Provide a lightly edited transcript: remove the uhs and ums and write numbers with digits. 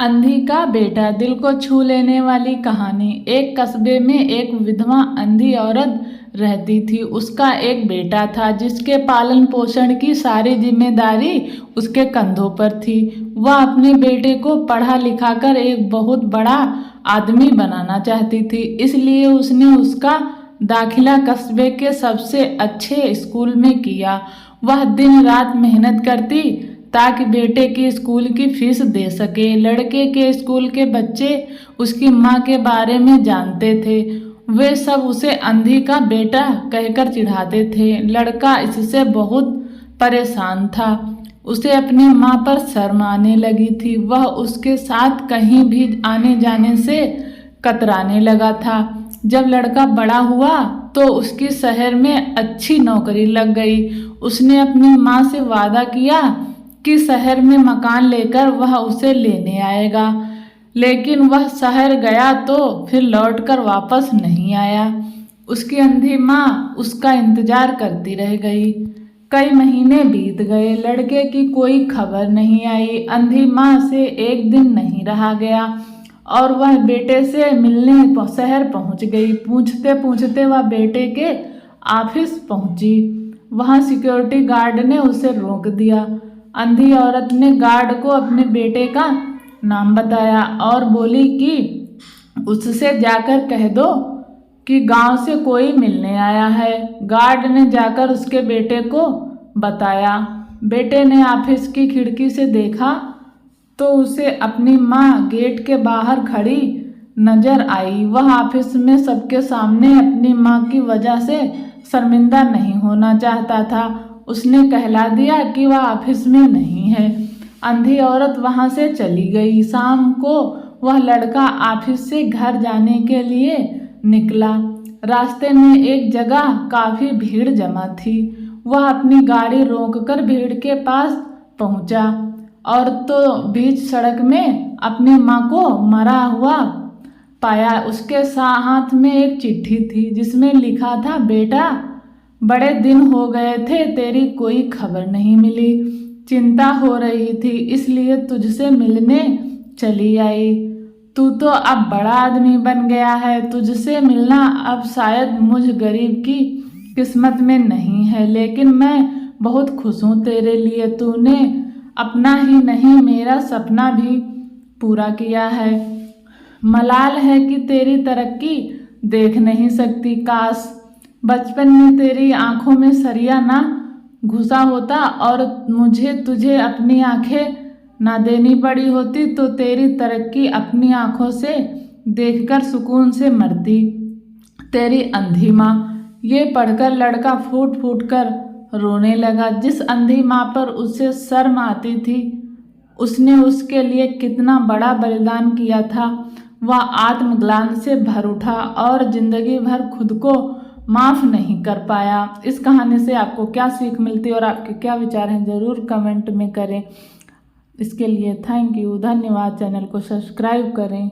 अंधी का बेटा। दिल को छू लेने वाली कहानी। एक कस्बे में एक विधवा अंधी औरत रहती थी। उसका एक बेटा था जिसके पालन पोषण की सारी जिम्मेदारी उसके कंधों पर थी। वह अपने बेटे को पढ़ा लिखा कर एक बहुत बड़ा आदमी बनाना चाहती थी, इसलिए उसने उसका दाखिला कस्बे के सबसे अच्छे स्कूल में किया। वह दिन रात मेहनत करती ताकि बेटे की स्कूल की फीस दे सके। लड़के के स्कूल के बच्चे उसकी माँ के बारे में जानते थे। वे सब उसे अंधी का बेटा कहकर चिढ़ाते थे। लड़का इससे बहुत परेशान था। उसे अपनी माँ पर शर्म आने लगी थी। वह उसके साथ कहीं भी आने जाने से कतराने लगा था। जब लड़का बड़ा हुआ तो उसकी शहर में अच्छी नौकरी लग गई। उसने अपनी माँ से वादा किया कि शहर में मकान लेकर वह उसे लेने आएगा, लेकिन वह शहर गया तो फिर लौटकर वापस नहीं आया। उसकी अंधी माँ उसका इंतजार करती रह गई। कई महीने बीत गए, लड़के की कोई खबर नहीं आई। अंधी माँ से एक दिन नहीं रहा गया और वह बेटे से मिलने शहर पहुंच गई। पूछते पूछते वह बेटे के ऑफिस पहुंची। वहां सिक्योरिटी गार्ड ने उसे रोक दिया। अंधी औरत ने गार्ड को अपने बेटे का नाम बताया और बोली कि उससे जाकर कह दो कि गांव से कोई मिलने आया है। गार्ड ने जाकर उसके बेटे को बताया। बेटे ने ऑफिस की खिड़की से देखा तो उसे अपनी माँ गेट के बाहर खड़ी नजर आई। वह ऑफिस में सबके सामने अपनी माँ की वजह से शर्मिंदा नहीं होना चाहता था। उसने कहला दिया कि वह ऑफिस में नहीं है। अंधी औरत वहां से चली गई। शाम को वह लड़का ऑफिस से घर जाने के लिए निकला। रास्ते में एक जगह काफी भीड़ जमा थी। वह अपनी गाड़ी रोककर भीड़ के पास पहुंचा और तो बीच सड़क में अपनी माँ को मरा हुआ पाया। उसके हाथ में एक चिट्ठी थी जिसमें लिखा था, बेटा बड़े दिन हो गए थे, तेरी कोई खबर नहीं मिली। चिंता हो रही थी इसलिए तुझसे मिलने चली आई। तू तो अब बड़ा आदमी बन गया है, तुझसे मिलना अब शायद मुझ गरीब की किस्मत में नहीं है, लेकिन मैं बहुत खुश हूँ तेरे लिए। तूने अपना ही नहीं मेरा सपना भी पूरा किया है। मलाल है कि तेरी तरक्की देख नहीं सकती। काश बचपन में तेरी आंखों में सरिया ना घुसा होता और मुझे तुझे अपनी आंखें ना देनी पड़ी होती तो तेरी तरक्की अपनी आंखों से देखकर सुकून से मरती। तेरी अंधी माँ। ये पढ़कर लड़का फूट फूट कर रोने लगा। जिस अंधी माँ पर उसे शर्म आती थी, उसने उसके लिए कितना बड़ा बलिदान किया था। वह आत्मग्लानि से भर उठा और जिंदगी भर खुद को माफ़ नहीं कर पाया। इस कहानी से आपको क्या सीख मिलती है और आपके क्या विचार हैं, ज़रूर कमेंट में करें। इसके लिए थैंक यू, धन्यवाद। चैनल को सब्सक्राइब करें।